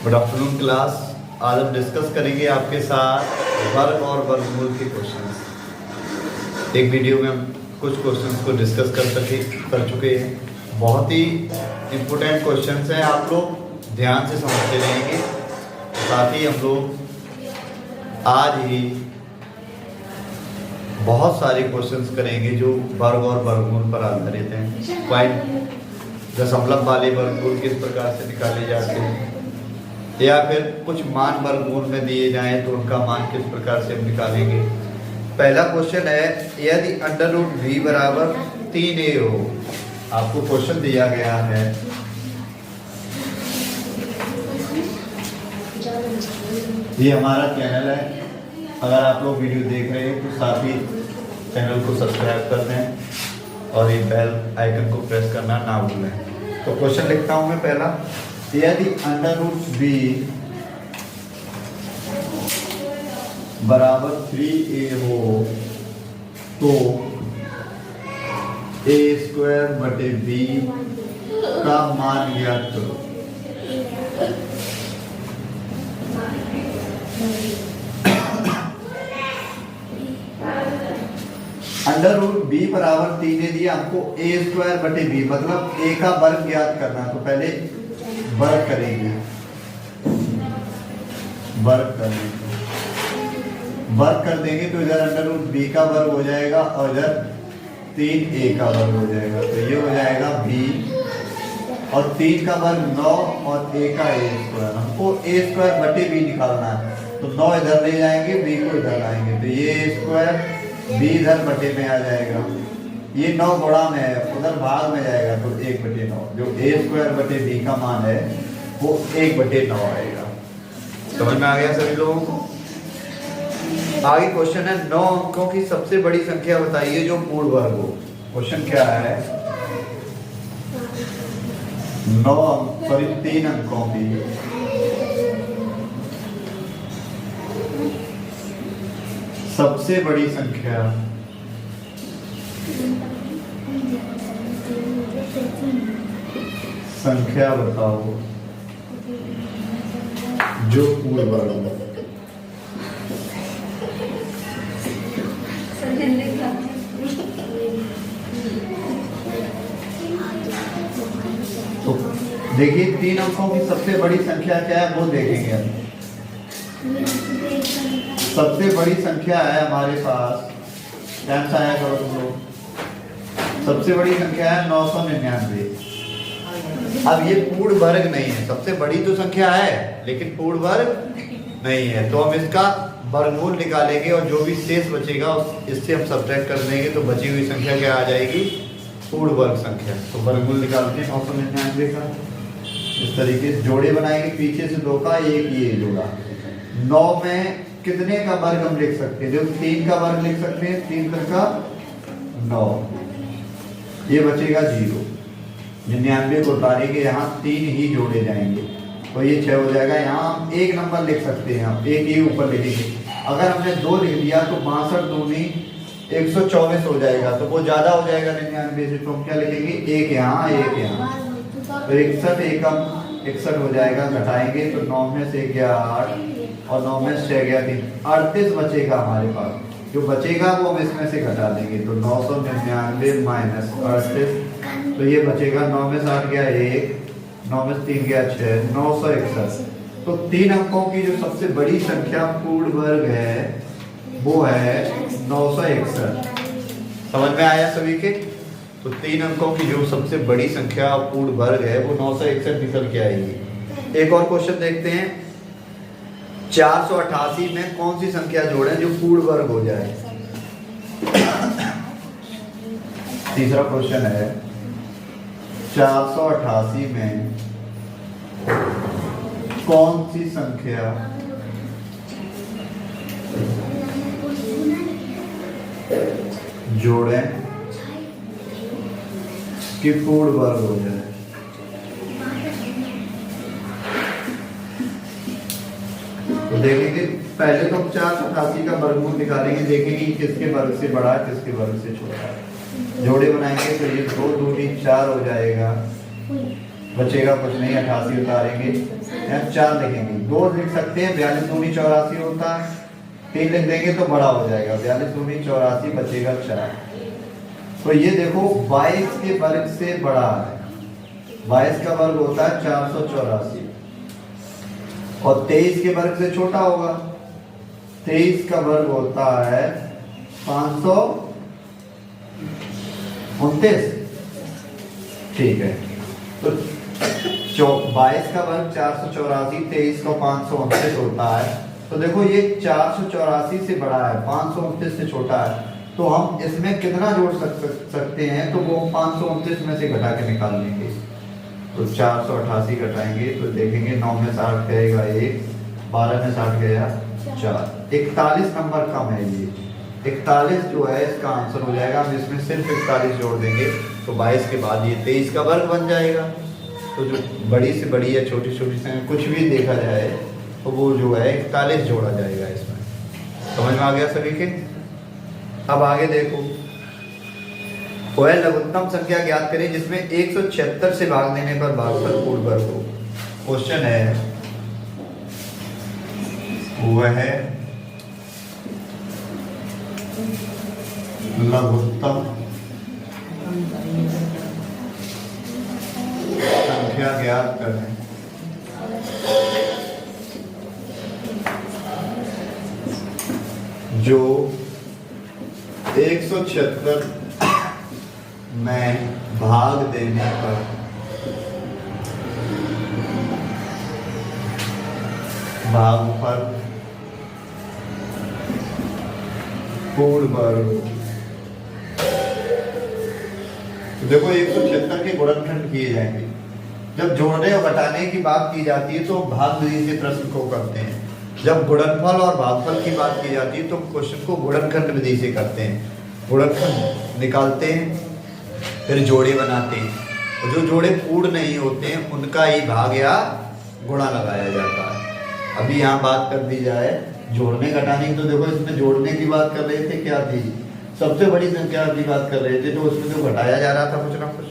Good afternoon class. आज हम discuss करेंगे आपके साथ वर्ग और वर्गमूल के क्वेश्चंस। एक वीडियो में हम कुछ क्वेश्चंस को डिस्कस कर चुके हैं। बहुत ही इम्पोर्टेंट क्वेश्चंस हैं, आप लोग ध्यान से समझते रहेंगे। साथ ही हम लोग आज ही बहुत सारे क्वेश्चंस करेंगे जो वर्ग और वर्गमूल पर आधारित हैं। पॉइंट दशमलव वाले वर्गमूल किस प्रकार से निकाले जाते हैं, या फिर कुछ मान वर्गमूल में दिए जाएं तो उनका मान किस प्रकार से हम निकालेंगे। पहला क्वेश्चन है, यदि अंडर रूट v बराबर 3a हो। आपको क्वेश्चन दिया गया है, ये हमारा चैनल है। अगर आप लोग वीडियो देख रहे हैं तो साथ ही चैनल को सब्सक्राइब कर दें और ये बेल आइकन को प्रेस करना ना भूलें। तो क्वेश्चन लिखता हूं मैं पहला, यदि अंडर रूट b बराबर 3a हो तो a स्क्वायर बटे b का मान ज्ञात करो। अंडर रूट b बराबर 3a दिया हमको, a स्क्वायर बटे b मतलब a का वर्ग ज्ञात करना। तो पहले वर्ग करेंगे, वर्ग कर देंगे तो इधर अंडर रूट b का वर्ग हो जाएगा और इधर 3a का वर्ग हो जाएगा। तो ये हो जाएगा b और 3 का वर्ग 9 और a का a स्क्वायर। हमको a स्क्वायर बटे b निकालना है, तो 9 इधर ले जाएंगे, b को इधर लाएंगे, तो ये a स्क्वायर b इधर बटे में आ जाएगा। ये 9 गुणा में है, उधर भाग में जाएगा तो 1/9। जो a स्क्वायर बटे b का मान है वो 1/9 आएगा। समझ में आ गया सभी लोगों को। आगे क्वेश्चन है, 9 अंकों की सबसे बड़ी संख्या बताइए जो पूर्ण वर्ग हो। क्वेश्चन क्या है, 3 अंकों की सबसे बड़ी संख्या बताओ जो पूर्ण वर्ग हो। तो देखिए 3 अंकों की सबसे बड़ी संख्या क्या है वो देखेंगे हम। सबसे बड़ी संख्या है हमारे पास, ध्यान से आया करो तुम लोग। सबसे बड़ी संख्या है 999। अब ये पूर्ण वर्ग नहीं है, सबसे बड़ी तो संख्या है लेकिन पूर्ण वर्ग नहीं है। तो हम इसका वर्गमूल निकालेंगे और जो भी शेष बचेगा इससे हम सब्ट्रैक्ट कर देंगे, तो बची हुई संख्या क्या आ जाएगी, पूर्ण वर्ग संख्या। तो वर्गमूल निकालते हैं 999 का। इस तरीके से जोड़े बनाएंगे, पीछे से 2 का 1 ये जोड़ा। 9 में कितने का वर्ग हम लिख सकते हैं, जो 3 का वर्ग लिख सकते हैं, 3 का 9। ये बचेगा 0। 99 को उतारेंगे, यहाँ 3 ही जोड़े जाएंगे तो ये 6 हो जाएगा। यहाँ हम 1 नंबर लिख सकते हैं, हम 1 ही ऊपर लिखेंगे। अगर हमने 2 लिख दिया तो 62 दूनी 124 हो जाएगा, तो वो ज्यादा हो जाएगा 99 से। तो हम क्या लिखेंगे, 1 यहाँ 1 यहाँ, तो 61 एकम 61 हो जाएगा। घटाएंगे तो 9 में से गया 8 और 9 में से 6 गया 3, 38 बचेगा हमारे पास। जो बचेगा वो हम इसमें से घटा देंगे, तो 999 माइनस 38, तो ये बचेगा 9 में से 8 गया 1, 9 में से 3 गया 6, 961। तो 3 अंकों की जो सबसे बड़ी संख्या पूर्ण वर्ग है वो है 961। समझ में आया सभी के। तो 3 अंकों की जो सबसे बड़ी संख्या पूर्ण वर्ग है वो 961 निकल के आएगी। एक और क्वेश्चन देखते हैं, 488 में कौन सी संख्या जोड़ें जो पूर्ण वर्ग हो जाए। तीसरा क्वेश्चन है, 488 में कौन सी संख्या जोड़ें कि पूर्ण वर्ग हो जाए। तो देखेंगे पहले तो 488 का वर्गमूल निकालेंगे, देखेंगे किसके वर्ग से बड़ा है किसके वर्ग से छोटा है। जोड़े बनाएंगे तो ये 2 दूनी 4 हो जाएगा, बचेगा कुछ नहीं, 88 उतारेंगे यहाँ 4 लिखेंगे, 2 लिख सकते हैं, 42 दूनी 84 होता है, 3 लिख देंगे तो बड़ा हो जाएगा, 42 दूनी 84 बचेगा 4। तो ये देखो 22 के वर्ग से बड़ा है, 22 का वर्ग होता है 484 और 23 के वर्ग से छोटा होगा, 23 का वर्ग होता है 529। ठीक है, तो 22 का वर्ग 484, 23 का 529 होता है। तो देखो ये 484 से बड़ा है, 529 से छोटा है, तो हम इसमें कितना जोड़ सकते हैं, तो वो 529 में से घटा के निकाल लेंगे। तो 488 घटाएंगे तो देखेंगे 9 में 60 गएगा 1, 12 में 60 गया 4, 41 नंबर कम है ये, 41 जो है इसका आंसर हो जाएगा। हम इसमें सिर्फ 41 जोड़ देंगे तो 22 के बाद ये 23 का वर्ग बन जाएगा। तो जो बड़ी से बड़ी या छोटी छोटी संख्या कुछ भी देखा जाए तो वो जो है 41 जोड़ा जाएगा इसमें। समझ में आ गया सभी के? अब आगे देखो, वह लघुत्तम संख्या ज्ञात करें जिसमें 176 से भाग देने पर भागफल पूर्ण वर्ग हो। क्वेश्चन है वह लघुत्तम संख्या ज्ञात करें जो 176 में भाग देने पर भागफल पूर्ण वर्ग। देखो 176 के गुणनखंड किए जाएंगे। जब जोड़ने और घटाने की बात की जाती है तो भाग विधि से प्रश्न को करते हैं, जब गुणनफल और भागफल की बात की जाती है तो क्वेश्चन को गुणनखंड विधि से करते हैं। गुणनखंड निकालते हैं, फिर जोड़े बनाते हैं, और जो जोड़े पूर्ण नहीं होते हैं उनका ही भाग या गुणा लगाया जाता है। अभी यहाँ बात कर दी जाए जोड़ने घटाने की, तो देखो इसमें जोड़ने की बात कर रहे थे, क्या थी, सबसे बड़ी संख्या की बात कर रहे थे, तो उसमें जो घटाया जा रहा था कुछ ना कुछ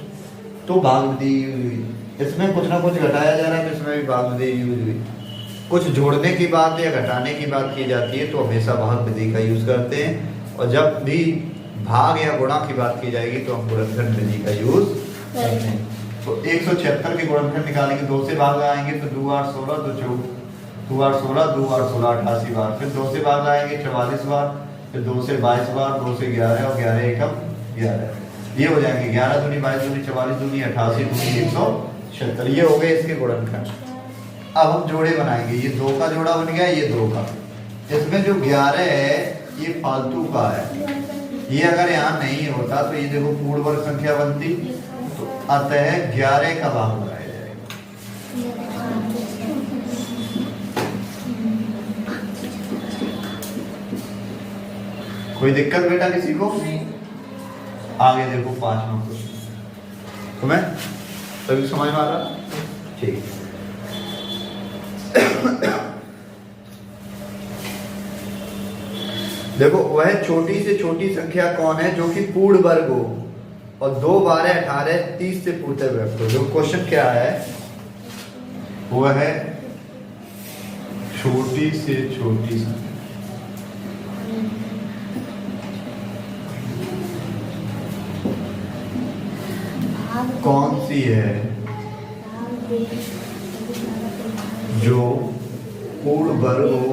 तो भाग विधि हुई, इसमें कुछ ना कुछ घटाया जा रहा है तो इसमें भी भाग विधि यूज हुई। कुछ जोड़ने की बात या घटाने की बात की जाती है तो हमेशा भाग विधि का यूज करते हैं, और जब भी भाग या गुणा की बात की जाएगी तो हम गुणनखंड विधि का यूज करते हैं। तो 176 के गुणनखंड निकालेंगे, 2 से भाग आएंगे तो 2 8 16, 2 8 16, 2 8 16 88 बार, फिर 2 से भाग आएंगे 44 बार, फिर 2 से 22 बार, 2 से 11 और 11 एकम 11, ये हो जाएंगे 11 दूनी 22 दूनी 44 दूनी 88 दूनी 176, ये हो गए इसके गुणनखंड। अब हम जोड़े बनाएंगे, ये 2 का जोड़ा बन गया, ये 2 का, इसमें जो 11 है ये फालतू का है, ये अगर यहाँ नहीं होता तो ये देखो पूर्ण वर्ग संख्या बनती, तो अतः 11 का भाग लगाया जाएगा। कोई दिक्कत बेटा किसी को? आगे देखो 5वां क्वेश्चन, तुम्हें सभी समझ में आ रहा? ठीक। देखो वह छोटी से छोटी संख्या कौन है जो कि पूर्ण वर्ग हो और 2 12 18 30 से पूर्णतः व्यक्त हो। जो क्वेश्चन क्या है वह है छोटी से छोटी संख्या कौन सी है जो पूर्ण वर्ग हो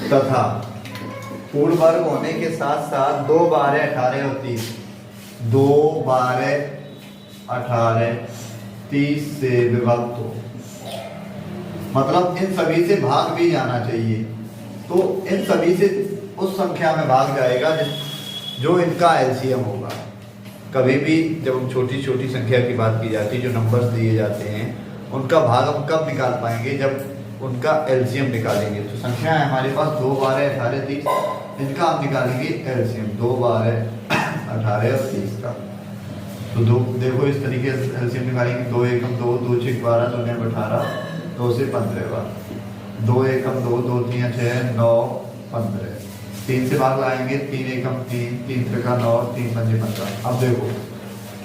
तथा पूर्ण वर्ग होने के साथ साथ 2 12 18 और 30, 2 12 18 30 से विभक्त हो, मतलब इन सभी से भाग भी जाना चाहिए। तो इन सभी से उस संख्या में भाग जाएगा जो इनका एलसीएम होगा। कभी भी जब हम छोटी छोटी संख्या की बात की जाती है, जो नंबर्स दिए जाते हैं उनका भाग हम कब निकाल पाएंगे, जब उनका एलसीएम निकालेंगे। तो संख्या है हमारे पास 2 12 18 30, इनका हम निकालेंगे एलसीएम 2 12 18 और 30 का। तो देखो इस तरीके से एलसीएम निकालेंगे, 2 एकम 2, 2 6 12, 2 9 18, 2 से 15 बार, 2 एकम 2, 2 3 6 9 15, 3 से भाग लाएंगे, 3 एकम 3, 3 3 9, 3 5 15। अब देखो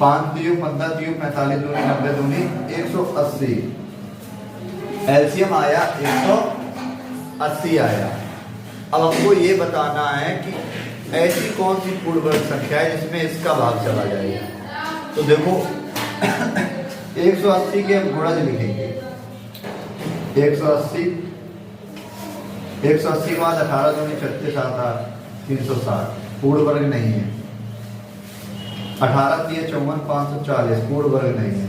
5 3 15 3 45 दूनी 90 दूनी 180। एलसीएम आया 180 आया। अब हमको ये बताना है कि ऐसी कौन सी पूर्ण वर्ग संख्या है जिसमें इसका भाग चला जाएगा। तो देखो 180 के हम गुणज लिखेंगे। 180 के बाद 18 दूनी 36 आता 360, पूर्ण वर्ग नहीं है। 18 3 54 540, पूर्ण वर्ग नहीं है।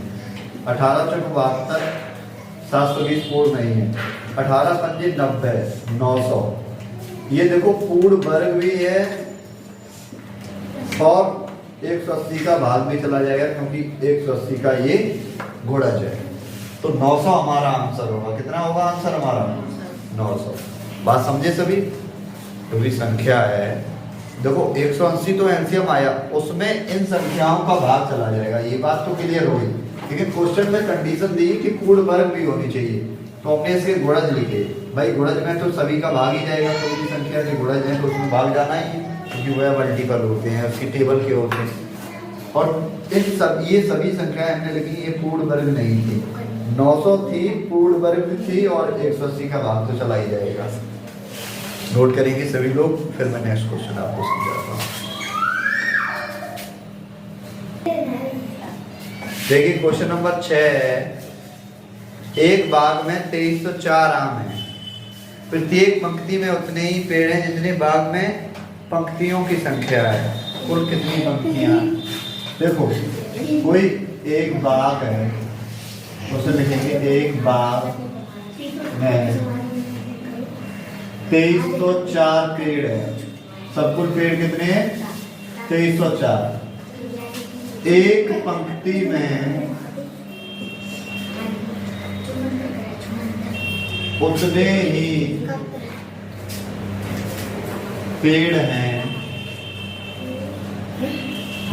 18 चौक 72 720, पूर्ण नहीं है। 18 पंजे 90 900। ये देखो पूर्ण वर्ग भी है और 180 का भाग भी चला जाएगा क्योंकि 180 का ये गुणज है। तो 900 हमारा आंसर होगा। कितना होगा आंसर हमारा? 900। बात समझे सभी? तो भी संख्या है, देखो 180 तो एलसीएम आया, उसमें इन संख्याओं का भाग चला जाएगा। ये बात तो क्लियर हो गई। लेकिन क्वेश्चन में कंडीशन दी कि पूर्ण वर्ग भी होनी चाहिए, तो हमने इसके गुणज लिखे। भाई गुणज में तो सभी का भाग ही जाएगा, कोई भी संख्या के गुणज है तो उसमें भाग जाना ही है क्योंकि वह मल्टीपल होते हैं, उसकी टेबल के होते हैं। और ये सभी संख्याएं हमने लिखी, ये पूर्ण वर्ग नहीं थी। 900 थी, पूर्ण वर्ग थी और 180 का भाग तो चला ही जाएगा। नोट करेंगे सभी लोग, फिर मैं नेक्स्ट क्वेश्चन आपको समझाता हूँ। देखिए क्वेश्चन नंबर 6 है, एक बाग में 2304 आम है। प्रत्येक पंक्ति में उतने ही पेड़ हैं जितने बाग में पंक्तियों की संख्या है। कुल कितनी पंक्तियां? देखो कोई एक बाग है, उसे लिखेंगे एक बाग में 2304 पेड़ है। सब कुल पेड़ कितने हैं? 2304। एक पंक्ति में उतने ही पेड़ हैं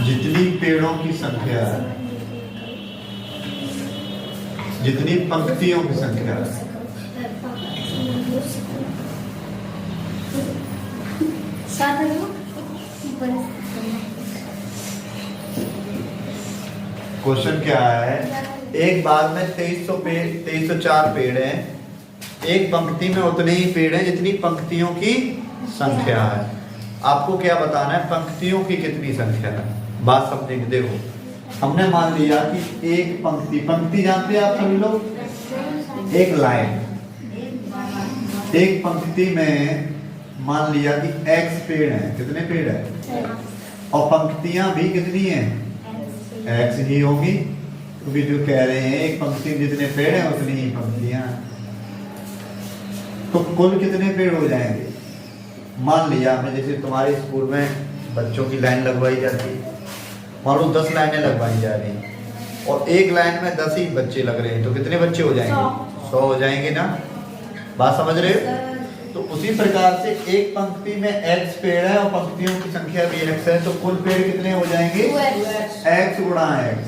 जितनी पेड़ों की संख्या है, जितनी पंक्तियों की संख्या है। क्वेश्चन क्या है? एक बाग में 2304 पेड़ हैं। एक पंक्ति में उतने ही पेड़ हैं जितनी पंक्तियों की संख्या है। आपको क्या बताना है? पंक्तियों की कितनी संख्या है। बात समझेंगे। देखो हमने मान लिया कि एक पंक्ति, पंक्ति जानते हैं आप सभी लोग? एक लाइन। एक पंक्ति में मान लिया कि x पेड़ हैं। कितने पेड़ हैं? और पंक्तियां भी कितनी हैं? x ही होगी, क्योंकि जो कह रहे हैं एक पंक्ति में जितने पेड़ हैं उतनी ही पंक्तियां। तो कुल कितने पेड़ हो जाएंगे? मान लिया हमने, जैसे तुम्हारे स्कूल में बच्चों की लाइन लगवाई जाती है, मान लो 10 लाइनें लगवाई जा रही हैं और एक लाइन में 10 ही बच्चे लग रहे हैं, तो कितने बच्चे हो जाएंगे? 100 हो जाएंगे ना। बात समझ रहे हो? तो उसी प्रकार से एक पंक्ति में x पेड़ है और पंक्तियों की संख्या भी x है, तो कुल पेड़ कितने हो जाएंगे? x गुणा x।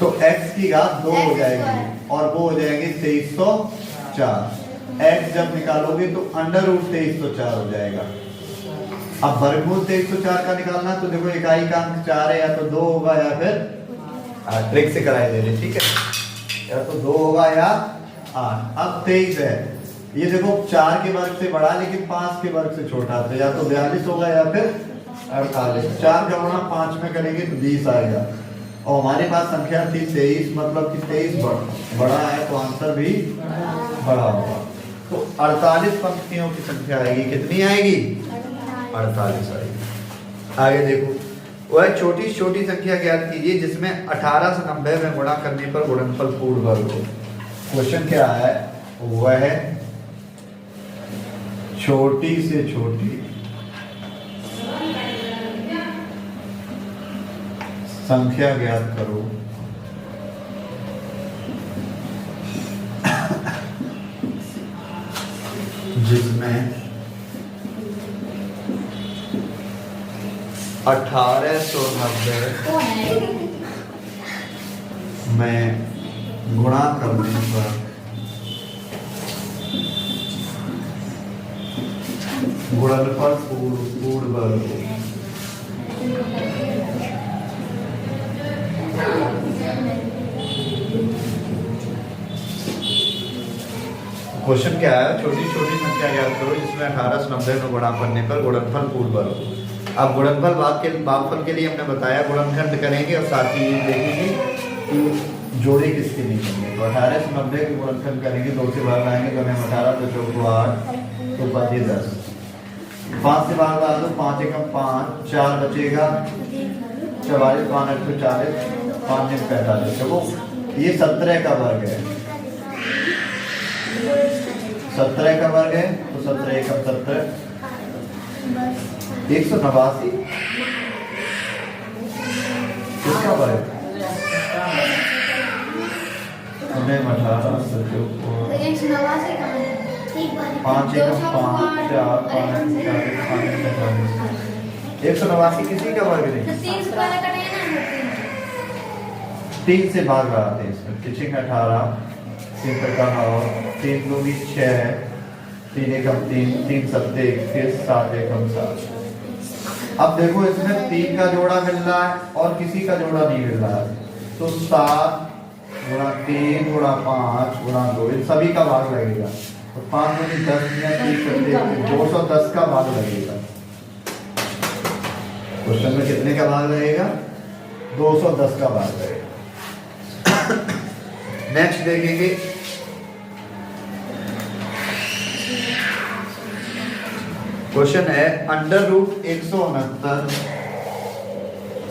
तो x की घात 2 हो जाएगी और वो हो जाएंगे 2304। x जब निकालोगे तो अंडर रूट 2304 हो जाएगा। अब वर्गमूल 2304 का निकालना, तो देखो इकाई का अंक 4 है, या तो 2 होगा या फिर ट्रिक से कराए दे रहे, ठीक है, या तो 2 होगा या 8। अब 23 है, ये देखो 4 के वर्ग से बड़ा लेकिन 5 के वर्ग से छोटा, तो या तो 42 होगा या फिर 48। 4 का गुणा 5 में करेंगे तो 20 आएगा। और हमारे पास संख्या थी 23, मतलब कि 23 बड़ा है तो आंसर भी बड़ा होगा। तो 48 पंक्तियों की संख्या आएगी। कितनी आएगी? 48 आएगी। आगे देखो, वह छोटी छोटी संख्या ज्ञात कीजिए जिसमें 18 से 90 में गुणा करने पर गुणनफल पूर्ण वर्ग हो। क्वेश्चन क्या है? वह छोटी से छोटी संख्या ज्ञात करो जिसमें 1890 में गुणा करने पर गुणनफल पूर्ण वर्ग हो। क्वेश्चन क्या है, छोटी छोटी संख्या याद करो जिसमें 18 से 90 में गुणा करने पर गुणनफल पूर्ण वर्ग। अब गुणनफल भागफल के लिए हमने बताया गुणनखंड करेंगे और साथ ही देखेंगे कि जोड़े किसके नहीं होंगे। तो 18 से 90 के गुणनखंड करेंगे, 2 से भाग लाएंगे तो हमें 18 तो 4 8 तो 5 10, 5 से भाग डाल दो, 5 एकम 5, 4 बचेगा 44, 5 8 40, 5 9 45। देखो ये 17 का वर्ग है, 17 का वर्ग है तो 17 एकम 70, 189 किसका वर्ग? 18 5 एकम 5 4 5 189 किसी का वर्ग नहीं, 3 से भाग रहा थे इसमें, किसी का 18 3 का 9 3 2 6 3 एकम 3 3 7 21 7 एकम 7। अब देखो इसमें 3 का जोड़ा मिल रहा है और किसी का जोड़ा नहीं मिल रहा है, तो 7 गुणा 3 गुणा 5 गुणा 2 इन सभी का भाग लगेगा। तो 5 गुनी 10 या 210 का भाग लगेगा। क्वेश्चन में कितने का भाग लगेगा? 210 का भाग लगेगा। नेक्स्ट देखेंगे क्वेश्चन है अंडर रूट 169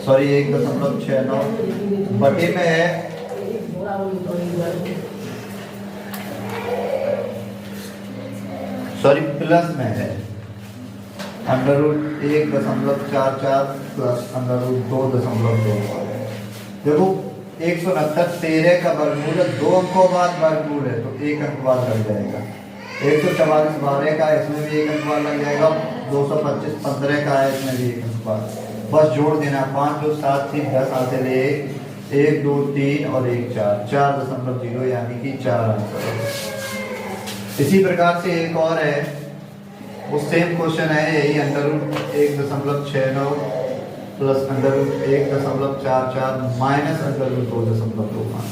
सॉरी 1.69 बटे में है सॉरी प्लस में है under root 1.44 plus under root 2.25। देखो 169 13 का वर्गमूल है, 2 अंकों बाद वर्गमूल है तो 1 अंक बाद लग जाएगा। 144 12 का है, इसमें भी 1 अंक बाद लग जाएगा। 225 15 का है, इसमें भी 1 अंक बाद। बस जोड़ देना, 5 2 7 3 10 हासिल 1 2 3 और 1 4 4.0 यानी कि 4 अंक। इसी प्रकार से एक और है, वो सेम क्वेश्चन है, यही under root 1.69 plus under root 1.44 minus under root 2.25।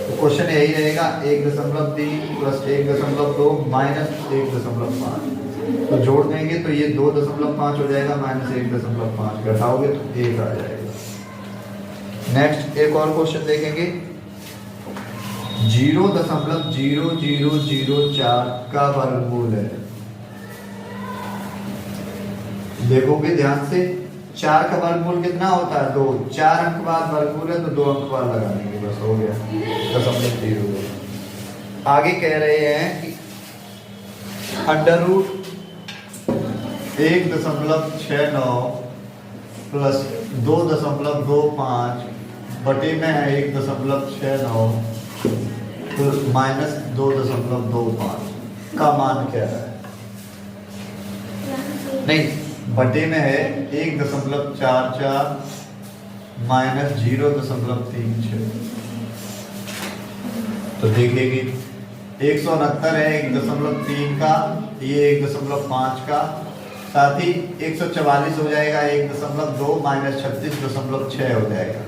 तो क्वेश्चन यही रहेगा 1.3 प्लस 1.2 माइनस 1.5। तो जोड़ देंगे तो ये 2.5 हो जाएगा माइनस 1.5, घटाओगे तो 1 आ जाएगा। नेक्स्ट एक और क्वेश्चन देखेंगे 0.0004 का वर्गमूल है। देखोगे ध्यान से 4 का वर्गमूल कितना होता है? 2। 4 अंक बाद वर्गमूल है तो 2 अंक बाद लगा देंगे, बस हो गया 0.0। आगे कह रहे हैं कि अंडर रूट 1.69 प्लस 2.25 बटे में है 1.69 माइनस 2.25 का मान क्या है? नहीं, बटे में है 1.44 माइनस 0.36। तो देखेंगे 169 है 1.3 का, ये 1.5 का, साथ ही 144 हो जाएगा 1.2 माइनस 36.6 हो जाएगा।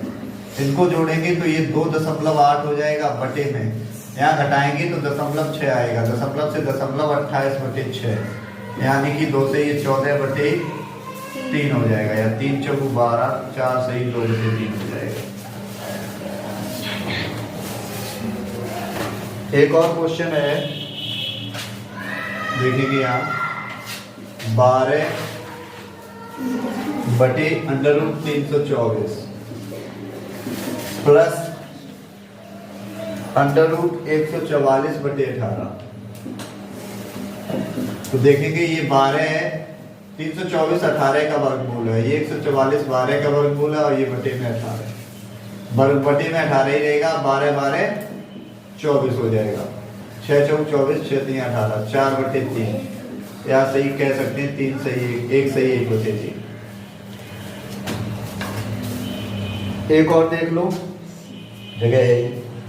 इनको जोड़ेंगे तो ये 2.8 हो जाएगा बटे में, यहाँ घटाएंगे तो 0.6 आएगा, दशमलव से 0.28/6 यानी कि 2 से ये 14/3 हो जाएगा, या 3 × 4 = 12, 4 से ही 2/3 हो जाएगा। एक और क्वेश्चन है, देखिए यहाँ 12/√324 प्लस √144/18। तो देखेंगे ये 12 है, 324 18 का वर्गमूल है, ये 144 12 का वर्गमूल है और ये बटे में 18 बटे में 18 ही रहेगा। 12 12 24 हो जाएगा, 6 × 4 = 24, 6 × 3 = 18, 4/3 या सही कह सकते हैं 3 सही 1 सही 1/3। एक और देख लो, जगह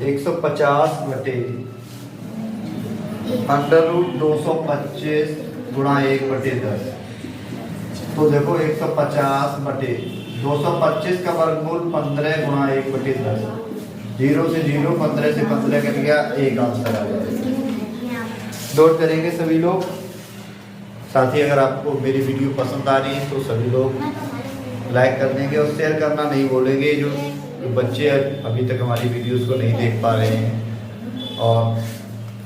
150/√225 गुणा 1/10। तो देखो 150/√225 225 का वर्गमूल 15 गुणा 1/10। 0 से 0, 15 से 15 कट गया, एक आंसर आ जाएगा। नोट करेंगे सभी लोग। साथ ही अगर आपको मेरी वीडियो पसंद आ रही है तो सभी लोग लाइक कर देंगे और शेयर करना नहीं भूलेंगे। जो बच्चे अभी तक हमारी वीडियोस को नहीं देख पा रहे हैं और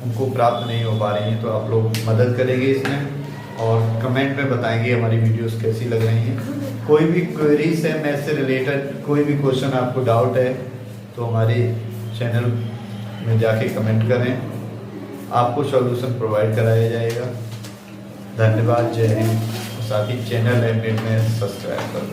उनको प्राप्त नहीं हो पा रही हैं, तो आप लोग मदद करेंगे इसमें और कमेंट में बताएंगे हमारी वीडियोस कैसी लग रही हैं। कोई भी क्वेरीज है मैथ से रिलेटेड, कोई भी क्वेश्चन आपको डाउट है तो हमारे चैनल में जाके कमेंट करें, आपको सॉल्यूशन प्रोवाइड कराया जाएगा। धन्यवाद, जय हिंद। साथ ही चैनल एंड में सब्सक्राइब करें।